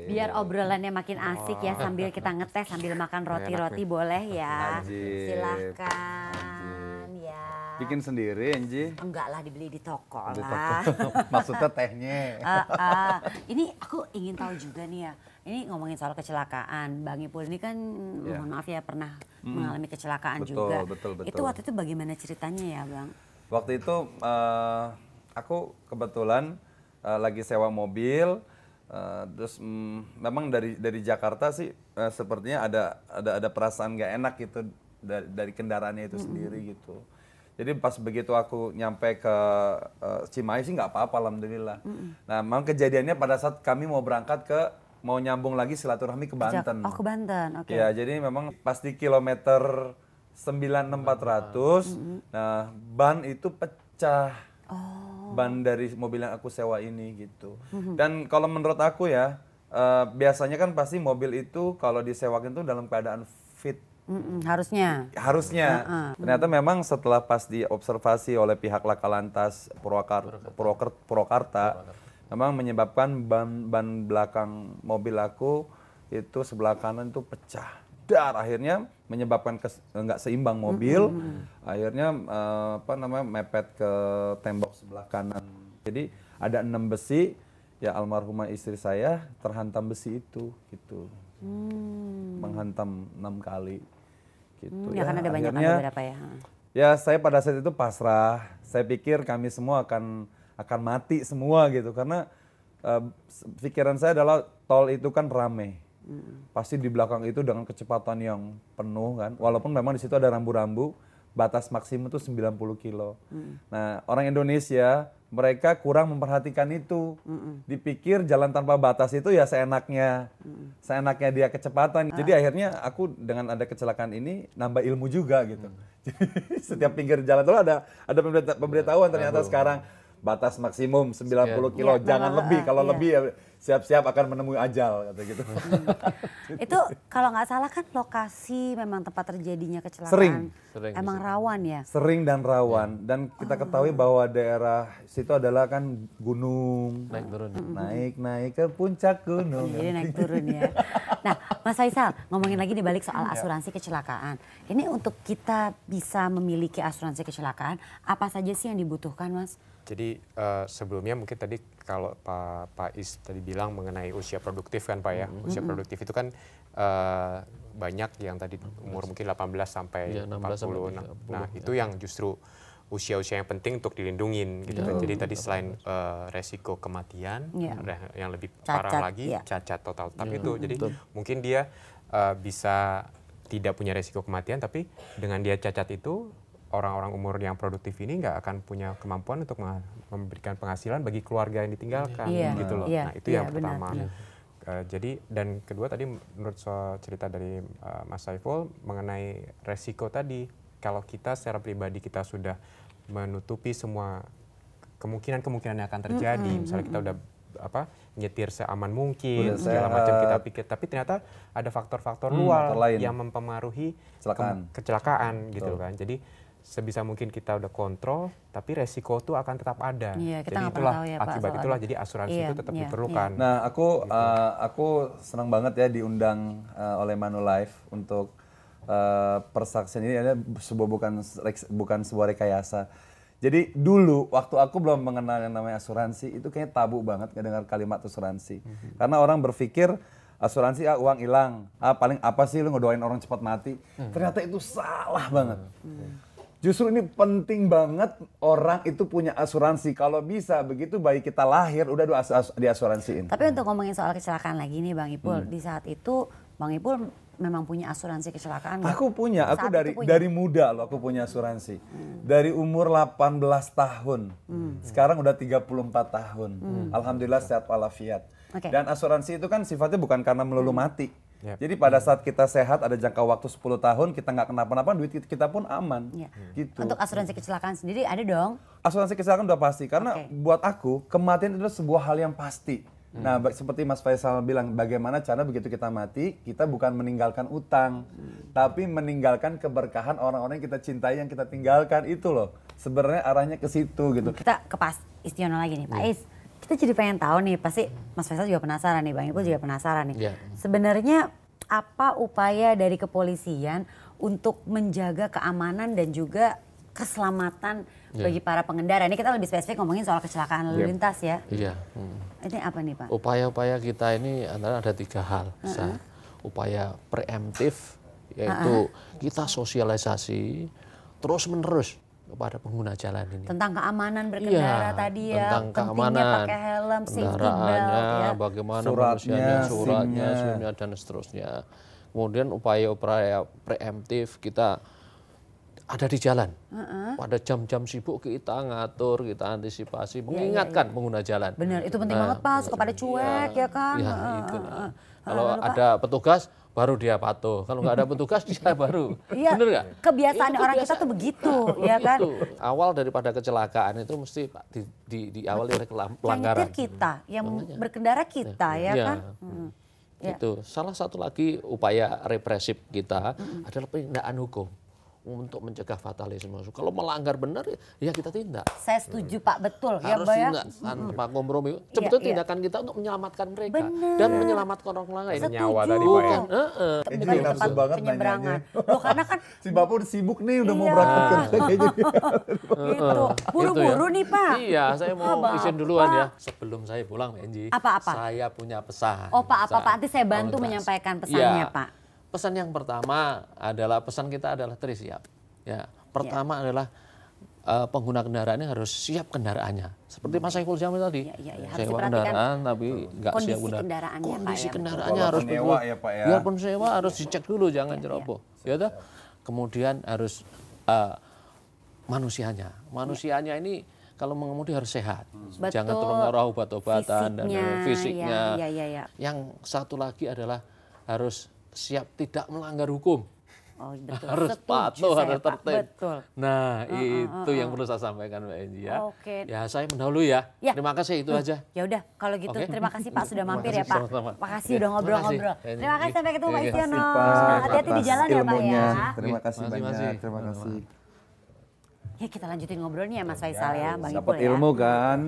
Biar obrolannya makin asik ya sambil kita ngetes sambil makan roti-roti boleh ya. Anjir. Silahkan ya. Bikin sendiri Anji? Enggak lah, dibeli di toko Di lah. toko. Maksudnya tehnya. Ini aku ingin tahu juga nih ya. Ini ngomongin soal kecelakaan. Bang Ipul ini kan mohon maaf ya pernah mengalami kecelakaan juga. Betul. Itu waktu itu bagaimana ceritanya ya Bang? Waktu itu aku kebetulan lagi sewa mobil. Terus memang dari Jakarta sih sepertinya ada perasaan nggak enak gitu dari kendaraannya itu sendiri gitu. Jadi pas begitu aku nyampe ke Cimahi sih nggak apa-apa alhamdulillah. Nah memang kejadiannya pada saat kami mau nyambung lagi silaturahmi ke Banten. Oh ke Banten, oke. Ya jadi memang pas di kilometer 96400, nah ban itu pecah. Ban dari mobil yang aku sewa ini gitu. Dan kalau menurut aku ya, biasanya kan pasti mobil itu kalau disewakan itu dalam keadaan fit. Harusnya. Ternyata memang setelah pas diobservasi oleh pihak Laka Lantas Purwakarta, memang menyebabkan ban belakang mobil aku itu sebelah kanan itu pecah. Akhirnya menyebabkan nggak seimbang mobil, akhirnya mepet ke tembok sebelah kanan. Jadi ada 6 besi, ya almarhumah istri saya terhantam besi itu, gitu, menghantam 6 kali, gitu. Ya kan ada banyak akhirnya, beberapa ya. Ya saya pada saat itu pasrah, saya pikir kami semua akan mati semua gitu, karena pikiran saya adalah tol itu kan rame. Pasti di belakang itu dengan kecepatan yang penuh kan, walaupun memang di situ ada rambu-rambu batas maksimum itu 90 kilo. Nah orang Indonesia mereka kurang memperhatikan itu, dipikir jalan tanpa batas itu ya seenaknya dia kecepatan. Jadi akhirnya aku dengan ada kecelakaan ini nambah ilmu juga gitu. Jadi setiap pinggir jalan itu ada pemberitahuan ternyata sekarang batas maksimum 90 kilo, jangan lebih. Kalau lebih ya siap-siap akan menemui ajal, kata gitu. Itu kalau nggak salah kan lokasi memang tempat terjadinya kecelakaan. Sering Emang rawan ya? Sering dan rawan. Dan kita ketahui bahwa daerah situ adalah kan gunung. Naik turun. Naik ke puncak gunung. Jadi naik turun ya. Nah Mas Faisal, ngomongin lagi nih balik soal asuransi kecelakaan. Ini untuk kita bisa memiliki asuransi kecelakaan, apa saja sih yang dibutuhkan Mas? Jadi sebelumnya mungkin tadi kalau Pak Is tadi bilang mengenai usia produktif kan Pak ya. Usia produktif itu kan banyak yang tadi umur mungkin 18 sampai 40. Nah itu yang justru usia-usia yang penting untuk dilindungin gitu kan. Jadi tadi selain resiko kematian yang lebih parah lagi cacat total. Tapi itu jadi mungkin dia bisa tidak punya resiko kematian, tapi dengan dia cacat itu orang-orang umur yang produktif ini nggak akan punya kemampuan untuk memberikan penghasilan bagi keluarga yang ditinggalkan gitu loh. Nah itu yang pertama. Jadi dan kedua tadi menurut cerita dari Mas Saiful mengenai resiko tadi, kalau kita secara pribadi kita sudah menutupi semua kemungkinan yang akan terjadi, misalnya kita udah nyetir seaman mungkin, segala macam kita pikir, tapi ternyata ada faktor-faktor luar yang mempengaruhi kecelakaan gitu kan. Jadi sebisa mungkin kita udah kontrol, tapi resiko itu akan tetap ada. Jadi itulah akibat itulah jadi asuransi itu tetap diperlukan. Nah aku senang banget ya diundang oleh Manulife untuk persaksian ini. Bukan sebuah rekayasa. Jadi dulu waktu aku belum mengenal yang namanya asuransi, itu kayaknya tabu banget dengar kalimat asuransi. Karena orang berpikir asuransi uang hilang, paling apa sih lu ngedoain orang cepat mati. Ternyata itu salah banget. Justru ini penting banget orang itu punya asuransi. Kalau bisa begitu bayi kita lahir udah diasuransiin. Tapi untuk ngomongin soal kecelakaan lagi nih Bang Ipul, di saat itu Bang Ipul memang punya asuransi kecelakaan? Aku punya, aku dari muda loh aku punya asuransi. Dari umur 18 tahun, sekarang udah 34 tahun. Alhamdulillah sehat walafiat. Dan asuransi itu kan sifatnya bukan karena melulu mati. Jadi pada saat kita sehat ada jangka waktu 10 tahun kita nggak kenapa-napa, duit kita pun aman. Gitu. Untuk asuransi kecelakaan sendiri ada dong? Asuransi kecelakaan udah pasti, karena buat aku kematian itu sebuah hal yang pasti. Nah seperti Mas Faisal bilang, bagaimana cara begitu kita mati, kita bukan meninggalkan utang, tapi meninggalkan keberkahan orang-orang yang kita cintai, yang kita tinggalkan itu loh. Sebenarnya arahnya ke situ gitu. Kita ke Pak Istiono lagi nih, Pak Is. kita jadi pengen tahu nih, pasti Mas Faisal juga penasaran nih, Bang Ipul juga penasaran nih. Iya. Sebenarnya apa upaya dari kepolisian untuk menjaga keamanan dan juga keselamatan bagi para pengendara? Ini kita lebih spesifik ngomongin soal kecelakaan lalu lintas ya. Iya. Ini apa nih Pak? Upaya-upaya kita ini antara ada 3 hal. Upaya preemptif, yaitu kita sosialisasi terus-menerus kepada pengguna jalan ini. Tentang keamanan berkendara tadi ya, tentang pentingnya keamanan, pakai helm, safety belt kendaraannya, ya. bagaimana Suratnya, suratnya, SIM-nya. SIM-nya, dan seterusnya. Kemudian upaya-upaya preemptif kita ada di jalan. Pada jam-jam sibuk kita ngatur, kita antisipasi, mengingatkan pengguna jalan. Bener, itu penting banget Pak, suka pada cuek ya kan. Ya, itu. Kalau ada petugas, baru dia patuh. Kalau nggak ada petugas, dia baru. Iya, Bener nggak? kebiasaan Itu orang kita tuh begitu, ya kan. Begitu. Awal daripada kecelakaan itu mesti Pak diawali oleh Yang pelanggaran. nyetir kita, yang berkendara kita ya Iya. kan. Ya. Itu salah satu lagi upaya represif kita adalah penindakan hukum untuk mencegah fatalisme. Kalau melanggar benar ya kita tindak. Saya setuju Pak, betul ya Harus Mbak ya. tindak tanpa kompromi. Sebetulnya iya. tindakan kita untuk menyelamatkan mereka Bener. dan menyelamatkan orang lain. Setuju. Nyawa tadi Pak ya. Ini Tempat nafsu banget penyeberangan. nanyanya. Loh karena kan Si Bapak udah sibuk nih, udah mau Iya. berangkat kerja kayaknya. itu buru-buru nih Pak. Iya, saya mau Bapak. izin duluan ya. Sebelum saya pulang, Mbak Enji. Apa-apa? Saya punya pesan. Oh Pak, apa Pak? Nanti saya bantu Komunitas. menyampaikan pesannya Iya. Pak. Pesan yang pertama adalah pesan kita adalah tersiap. Ya, pertama adalah pengguna kendaraan ini harus siap kendaraannya. Seperti Mas Saiful Jamil tadi. Iya, harus Sewa diperhatikan kendaraan tapi nggak siap kondisi kendaraan. kendaraannya, Pak, Kondisi ya. kendaraannya Walaupun harus sewa betul. ya, Pak, ya. Biarpun sewa harus dicek dulu, jangan ceroboh. Ya toh? Kemudian harus manusianya. Manusianya ini kalau mengemudi harus sehat. Betul. Jangan terpengaruh obat-obatan dan fisiknya. Ya. Yang satu lagi adalah harus siap tidak melanggar hukum. Oh, betul. Harus Setuju patuh, saya, harus Pak. tertib. Betul. Nah, itu yang perlu saya sampaikan Mbak Enji ya. Oke. Ya, saya mendahului ya. Ya. Terima kasih itu aja. Ya udah, kalau gitu Oke. terima kasih Pak sudah mampir ya Terima kasih, Pak. sama-sama. Makasih Ya, udah ngobrol-ngobrol. makasih. Terima kasih, sampai ketemu Pak Oke. Istiono. Pak, Hati-hati di jalan ya Pak ilmunya. ya. Terima kasih Makasih, banyak. makasih. Terima kasih. Ya kita lanjutin ngobrolnya ya Mas Faisal ya, Bang Ipul Dapat ya. ilmu kan.